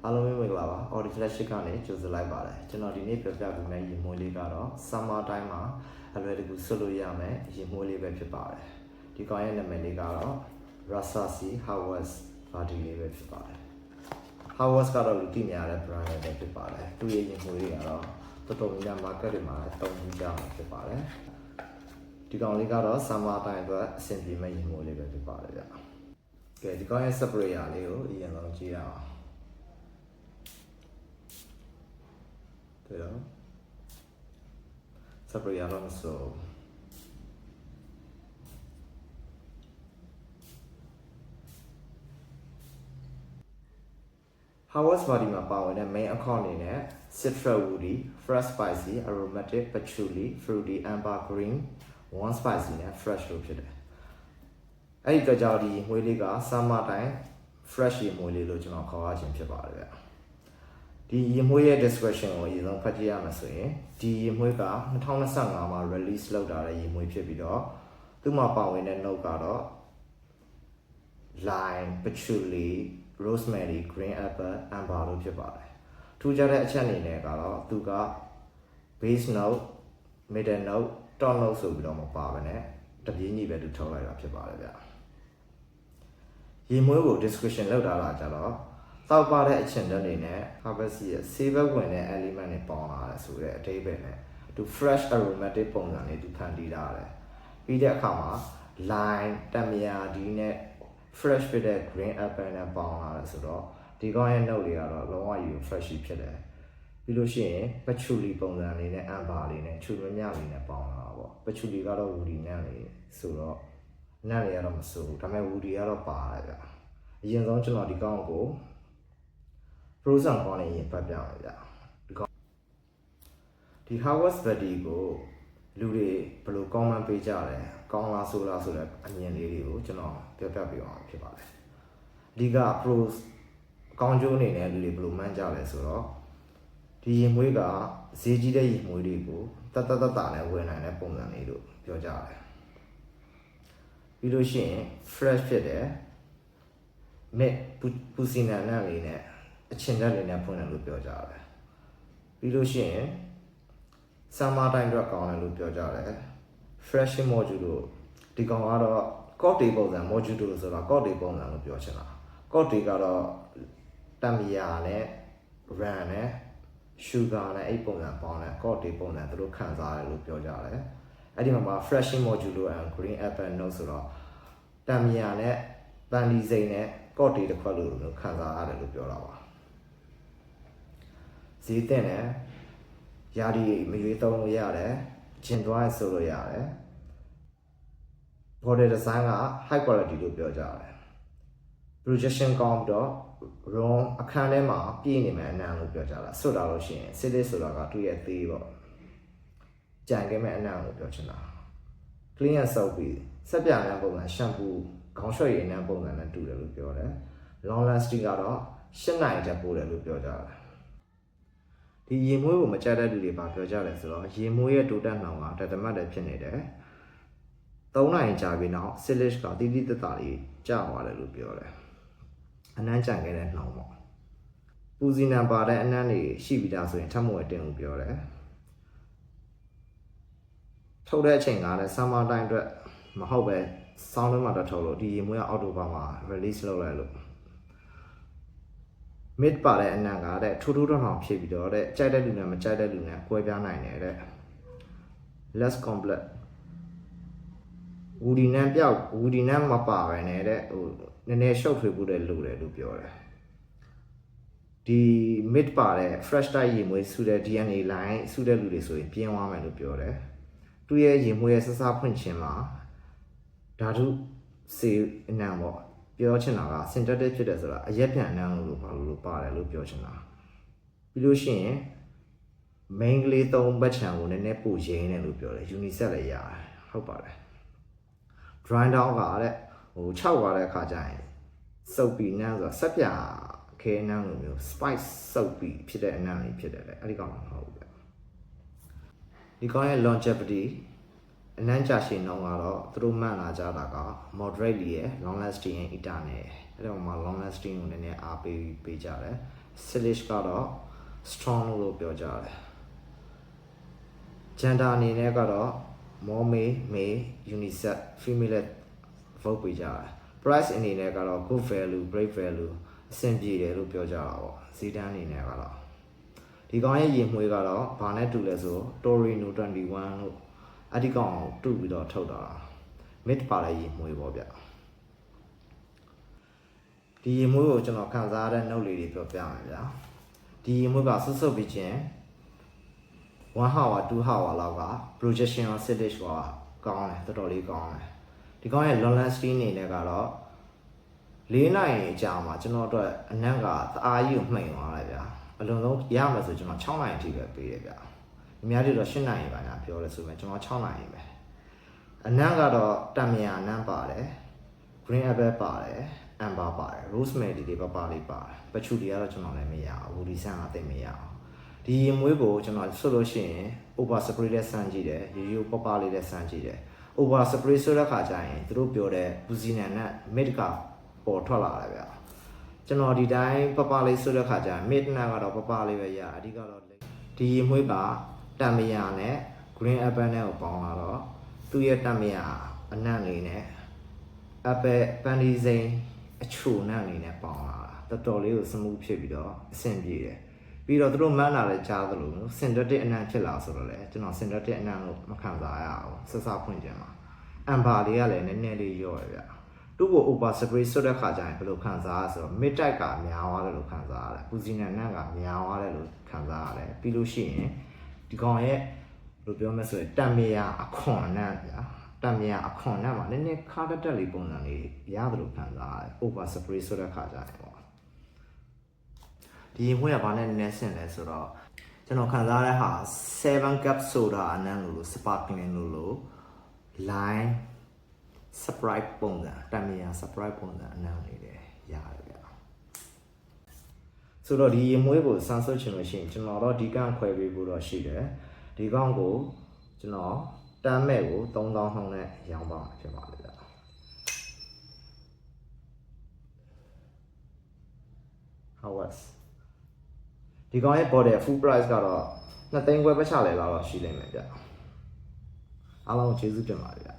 အားလုံးပဲမင်္ဂလာပါ Audio Flash ကနေကြိုဆိုလိုက်ပါတယ်ကျွန်တော်ဒီနေ့ပြောပြပေးမယ့်ရေမွေးလေးကတော့ Summer Time မှာအလွယ်တကူဆွတ်လို့ရမယ်ရေမွေးလေးပဲဖြစ်ပါတယ်ဒီကောင်ရဲ့နာမည်လေးကတော့ Rasasi Harvest Party လေးပဲဖြစ်ပါတယ် Harvest ကတော့လူသိများတဲ့ brand လေးပဲဖြစ်ပါတယ်သူ့ရဲ့ရေမွေးလေးကတော့တော်တော်များများ market တွေမှာတုံ့ပြန်ကြမှာဖြစ်ပါတယ်ဒီကောင်လေးကတော့ Summer Time အတွက်အဆင်ပြေမဲ့ရေမွေးလေးပဲဖြစ်ပါတယ်ဗျကဲဒီကောင်ရဲ့ sprayer လေးကိုအရင်ဆုံးကြည့်ရအောင်对啊，这不一样了，so。Harvest Body မှာပါဝင်တဲ့ main account အနေနဲ့ citrus woody, fresh spicy, aromatic, patchouli, fruity, amber green, warm spicy နဲ့ fresh လို့ဖြစ်တယ်။အဲ့ဒီကကြောင်ဒီမွေးလေးက summer time fresh ရေမွေးလေးလို့ကျွန်တော်ခေါ်ရခြင်းဖြစ်ပါတယ်ဗျ။ဒီရေမွေးရဲ့ description ကိုအရင်ဆုံးဖတ်ကြည့်ရမှာဆိုရင်ဒီရေမွေးက2025မှာ release လုပ်တာတဲ့ရေမွေးဖြစ်ပြီးတော့သူ့မှာပါဝင်တဲ့ note ကတော့ lime, patchouli, rosemary, green apple, amber လို့ဖြစ်ပါတယ်ထူးခြားတဲ့အချက်အနေနဲ့ကတော့သူက base note, middle note, top note ဆိုပြီးတော့မပါဘဲနဲ့တပြေးညီပဲသူထုတ်လိုက်တာဖြစ်ပါတယ်ဗျရေမွေးကို description လောက်တာလားကြတော့တောက်ပါတဲ့အချင်တဲ့အနေနဲ့ harvest ရဲ့ savor ဝင်တဲ့ element တွေပေါင်းလာတယ်ဆိုတဲ့အဓိပ္ပာယ်နဲ့သူ fresh aromatic ပုံစံလေးသူဖန်တီးထားတယ်ပြီးတဲ့အခါမှာ lime တမယာဒီနဲ့ fresh ဖြစ်တဲ့ green apple နဲ့ပေါင်းလာတယ်ဆိုတော့ဒီကောင်ရဲ့ note တွေကတော့လုံးဝယူ fresh ဖြစ်တယ်ပြီးလို့ရှိရင် patchouli ပုံစံလေးနဲ့ amber လေးနဲ့ချူမညလေးနဲ့ပေါင်းလာတာပေါ့ patchouli ကတော့ woody နဲ့လေးဆိုတော့နက်လေးကတော့မဆိုးဘူးဒါပေမဲ့ woody ကတော့ပါတယ်ဗျအရင်ဆုံးကျွန်တော်ဒီကောင်ကိုFrozen ကောင်းနေရင်ပတ်ပြအောင်ဗျဒီ Harvest Body ကိုလူတွေဘယ်လို comment ပေးကြလဲကောင်းလားဆိုလားဆိုတဲ့အမြင်လေးတွေကိုကျွန်တော်ပြောပြပေးအောင်ဖြစ်ပါတယ်အဓိက pros ကောင်းကျိုးအနေနဲ့လူတွေဘယ်လိုမှန်းကြလဲဆိုတော့ဒီရေမွေးကဈေးကြီးတဲ့ရေမွေးတွေကိုတတ်နဲ့ဝယ်နိုင်တဲ့ပုံစံလေးလို့ပြောကြတယ်ပြီးလို့ရှိရင် fresh ဖြစ်တယ် mid ပူစီနန်နဲ့လေးနဲ့အချင်းတက်လေးနဲ့ဖွင့်တယ်လို့ပြောကြတယ်ပြီးလို့ရှိရင် summer time အတွက်ကောင်းတယ်လို့ပြောကြတယ် fresh module လို့ဒီကောင်ကတော့ cocktail ပုံစံ module လို့ဆိုတော့ cocktail ပုံစံလို့ပြောချင်တာ cocktail ကတော့တမယာနဲ့ rum နဲ့ sugar နဲ့အဲ့ပုံစံပေါင်းတဲ့ cocktail ပုံစံသူတို့ခံစားရတယ်လို့ပြောကြတယ်အဲ့ဒီမှာ fresh module လို့ green apple note ဆိုတော့တမယာနဲ့ပန်လီစိန်နဲ့ cocktail တစ်ခွက်လို့ခံစားရတယ်လို့ပြောတာပါဈေးတင်တယ်ယာဒီမရွေးသုံးလို့ရတယ်ဂျင်သွားဆိုလို့ရတယ် border design က high quality လို့ပြောကြတယ် projection ကောင်းတော့ room အခန်းထဲမှာပြည့်နေမယ်အနံလို့ပြောကြတာဆွတ်တာလို့ရှိရင် city ဆိုတာကသူ့ရဲ့သေးပေါ့ကြံခဲ့မဲ့အနံလို့ပြောချင်တာ clean and soap ပြီးဆက်ပြနံပုံစံ shampoo ခေါင်းရွှဲရည်နံပုံစံနဲ့တူတယ်လို့ပြောတယ် long lasting ကတော့8နိုင်တက်ပို့တယ်လို့ပြောကြတယ်ဒီရေမွေးကိုမကြတဲ့လူတွေပါပြောကြတယ်ဆိုတော့ရေမွေးရဲ့တိုးတက်နှောင်ကတသမတ်တည်းဖြစ်နေတယ်3နိုင်ကြာပြီးနောက် silish ကတိတိတတ်တာလေးကျသွားတယ်လို့ပြောတယ်အနမ်းကြံခဲ့တဲ့နှောင်ပေါ့ပူစီနံပါတဲ့အနမ်းတွေရှိပြီးသားဆိုရင်ထပ်မွေတင်လို့ပြောတယ်ထုတ်တဲ့အချိန်ကလည်း summer time အတွက်မဟုတ်ပဲဆောင်းထဲမှာတော့ထုတ်လို့ဒီရေမွေးကအောက်တိုဘာမှာ release လုပ်လိုက်လို့mid ပါတဲ့အနံ့ကတဲ့ထူးထူးထောင်ဖြစ်ပြီးတော့တဲ့ကြိုက်တဲ့လူနဲ့မကြိုက်တဲ့လူနဲ့ကွဲပြားနိုင်တယ်တဲ့ less complex woody နဲ့ပြောက် woody နဲ့မပါပဲနဲ့တဲ့ဟိုနည်းနည်းရှုပ်ထွေးဖို့တဲ့လိုတယ်လို့ပြောတယ်ဒီ mid ပါတဲ့ fresh type ရေမွေးစုတဲ့ DNA line စုတဲ့လူတွေဆိုရင်ပြင်းသွားမယ်လို့ပြောတယ်သူရဲ့ရေမွေးရဲ့ဆဆဖွင့်ခြင်းမှာဓာတုစေအနံ့ပေါ့ပြောချင်တာက synthetic ဖြစ်တယ်ဆိုတာအရက်ပြန်အနံ့လို့ဘာလို့ပါတယ်လို့ပြောချင်တာပြီးလို့ရှိရင် main ကလေး3ဘက်ချံကိုနည်းနည်းပိုရင်းတယ်လို့ပြောတယ် unisex လည်းရတယ်ဟုတ်ပါတယ် dry down ကတဲ့ဟို6သွားတဲ့အခါကျရင်စုပ်ပြီးနန်းဆိုတာဆက်ပြခဲနန်းလိုမျိုး spice စုပ်ပြီးဖြစ်တဲ့အနံ့လေးဖြစ်တယ်လေအဲ့ဒီကောင်မဟုတ်ဘူးဗျဒီကောင်ရဲ့ longevity အနမ်းကြရှည်နှောင်းကတော့သူတို့မှန်လာကြတာက moderately ရယ် long lasting ရယ် eternal ရယ်အဲ့တော့မှ long lasting ကိုနည်းနည်းအားပေးကြတယ် silish ကတော့ strong လို့ပြောကြတယ် gender အနေနဲ့ကတော့ more male unisex female vote ပေးကြတယ် price အနေနဲ့ကတော့ good value great value အဆင်ပြေတယ်လို့ပြောကြတာပေါ့ဈေးတန်းအနေနဲ့ကတော့ဒီကောင်ရဲ့ရင်မွေးကတော့ဘာနဲ့တူလဲဆို Torino 21လို့အဲ့ဒီကောင်ကိုတူပြီးတော့ထုတ်တာ mid ပါတဲ့ရင်မွေးပေါ့ဗျဒီရင်မွေးကိုကျွန်တော်ခံစားရတဲ့ note လေးတွေပြောပြမယ်ဗျာဒီရင်မွေးကဆွတ်ဆွတ်ပြီးချင်း1 hour 2 hour လောက်က projection ရော silish ရောကောင်းတယ်တော်တော်လေးကောင်းတယ်ဒီကောင်ရဲ့ long lasting အနေနဲ့ကတော့4နိုင်အကြာမှာကျွန်တော်အတွက်အနက်ကတအားကြီးကိုမှိန်သွားတယ်ဗျာအလုံးလုံးရမယ်ဆိုကျွန်တော်6နိုင်အထိပဲပေးတယ်ဗျာအများကြီးတော့8နိုင်ပါညာပြောလဲဆိုရင်ကျွန်တော်6နိုင်ပဲအနက်ကတော့တံမြာအနက်ပါတယ် green apple ပါတယ် amber ပါတယ် rosemary တွေပါလေးပါတယ်ပချူတွေကတော့ကျွန်တော်လည်းမရဘူးဒီဆန်ကတိတ်မရအောင်ဒီရင်မွေးကိုကျွန်တော်ဆွလို့ရှိရင် over spray နဲ့ဆန်ကြည့်တယ်ရိုးရိုးပလေးနဲ့ဆန်ကြည့်တယ် over spray ဆိုတဲ့ခါကျရင်သူတို့ပြောတဲ့ Buzinan နဲ့ mid ကပေါ်ထွက်လာတယ်ဗျာကျွန်တော်ဒီတိုင်းပလေးဆိုတဲ့ခါကျရင် mid နဲ့ကတော့ပလေးပဲရအဓိကတော့ဒီရင်မွေးကတံမြာနဲ့ green apple နဲ့ကိုပေါင်းလာတော့သူ့ရဲ့တံမြာအနံ့လေးနဲ့ apple ပန်းဒီစိမ်းအချိုနံ့လေးနဲ့ပေါင်းလာတာတော်တော်လေးကို smooth ဖြစ်ပြီးတော့အဆင်ပြေတယ်ပြီးတော့သူတို့မှန်းလာလဲကြားသလို synthetic အနံ့ဖြစ်လာဆိုတော့လေကျွန်တော် synthetic အနံ့လို့မခံစားရအောင်ဆက်စဖွင့်ကြမှာ amber လေးကလည်းနည်းနည်းလေးရော့ရဗျသူ့ကို over spray ဆွတ်တဲ့ခါကျရင်ဘယ်လိုခံစားရဆိုတော့ mid type ကများသွားတယ်လို့ခံစားရတယ်ပူစီနန်နံ့ကများသွားတယ်လို့ခံစားရတယ်ပြီးလို့ရှိရင်ဒီကောင်ရဲ့ဘယ်လိုပြောမလဲဆိုရင်တံမြာအခွန်နံ့ဗျာတံမြာအခွန်နံ့မှာနည်းနည်းခါတက်လေးပုံစံလေးရတယ်လို့ခံစားရတယ် over spray ဆွတ်တဲ့ခါကျရင်ပေါ့ဒီမွေးကဘာနဲ့နည်းနည်းဆင်လဲဆိုတော့ကျွန်တော်ခံစားရတဲ့ဟာ7 cup soda အနံ့လို့ sparkling လို့ lime Sprite ပုံစံတံမြာ Sprite ပုံစံအနံ့လေးတွေရတယ်ဗျာဆိုတော့ဒီရင်မွေးကိုစမ်းဆွချင်လို့ရှိရင်ကျွန်တော်တော့ဒီကောင်ခွဲပေးဖို့တော့ရှိတယ်ဒီကောင်ကိုကျွန်တော်တမ်းမဲ့ကို3000နှုန်းနဲ့ရောင်းပါမှာဖြစ်ပါလိမ့်ဗျာhow was ဒီကောင်ရဲ့ body full price ကတော့2သိန်းခွဲပတ်ချလဲလာတော့ရှိလိမ့်မယ်ဗျာအားလုံးကျေးဇူးတင်ပါတယ်ဗျာ